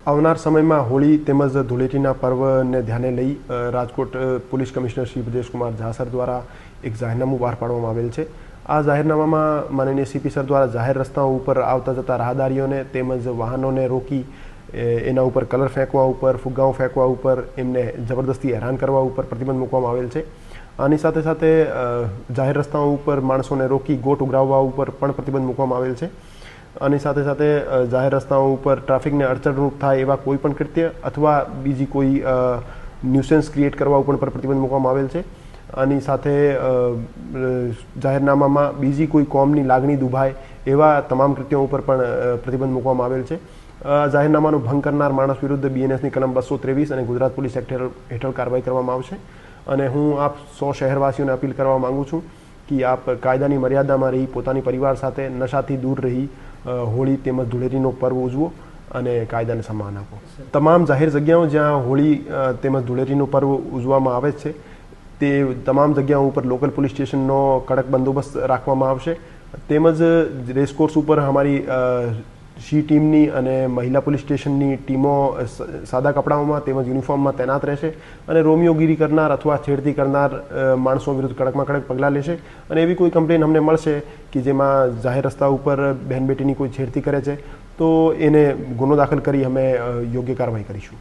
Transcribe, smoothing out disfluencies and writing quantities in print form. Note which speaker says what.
Speaker 1: આવનાર સમયમાં હોળી તેમજ ધૂળેટીના પર્વને ધ્યાને લઈ Rajkot police commissioner Shri Brajeshkumar Jha sir દ્વારા એક જાહેરનામું બહાર પાડવામાં આવેલ છે। આ જાહેરનામામાં માનનીય સીપી સર દ્વારા જાહેર રસ્તાઓ ઉપર આવતા જતા રાહદારીઓને તેમજ વાહનોને રોકી એના ઉપર કલર ફેંકવા ઉપર, ફુગ્ગાઓ ફેંકવા ઉપર, એમને જબરદસ્તી હેરાન કરવા ઉપર પ્રતિબંધ મૂકવામાં આવેલ છે। આની સાથે સાથે જાહેર રસ્તાઓ ઉપર માણસોને રોકી ગોટ ઉઘરાવવા ઉપર પણ પ્રતિબંધ મૂકવામાં આવેલ છે। આની સાથે સાથે જાહેર રસ્તાઓ ઉપર ટ્રાફિકને અડચણરૂપ થાય એવા કોઈ પણ કૃત્ય અથવા બીજી કોઈ ન્યુસન્સ ક્રિએટ કરવા ઉપર પણ પ્રતિબંધ મૂકવામાં આવેલ છે। આની સાથે જાહેરનામામાં બીજી કોઈ કોમની લાગણી દુભાય એવા તમામ કૃત્યો ઉપર પણ પ્રતિબંધ મૂકવામાં આવેલ છે। જાહેરનામાનો ભંગ કરનાર માણસ વિરુદ્ધ બીએનએસની કલમ 223 અને ગુજરાત પોલીસ એક્ટ હેઠળ કાર્યવાહી કરવામાં આવશે। અને હું આપ 100 શહેરવાસીઓને અપીલ કરવા માગું છું કે આપ કાયદાની મર્યાદામાં રહી પોતાની પરિવાર સાથે નશાથી દૂર રહી હોળી તેમજ ધૂળેટીનો પર્વ ઉજવો અને કાયદાને સન્માન આપો। તમામ જાહેર જગ્યાઓ જ્યાં હોળી તેમજ ધૂળેટીનો પર્વ ઉજવવામાં આવે છે તે તમામ જગ્યાઓ ઉપર લોકલ પોલીસ સ્ટેશનનો કડક બંદોબસ્ત રાખવામાં આવશે। તેમજ રેસકોર્સ ઉપર અમારી સી ટીમની અને મહિલા પોલીસ સ્ટેશનની ટીમો સાદા કપડાઓમાં તેમજ યુનિફોર્મમાં તૈનાત રહેશે અને રોમિયોગીરી કરનાર અથવા છેડતી કરનાર માણસો વિરુદ્ધ કડકમાં કડક પગલાં લેશે। અને એવી કોઈ કમ્પ્લેન અમને મળશે કે જેમાં જાહેર રસ્તા ઉપર બહેન બેટીની કોઈ છેડતી કરે છે તો એને ગુનો દાખલ કરી અમે યોગ્ય કાર્યવાહી કરીશું।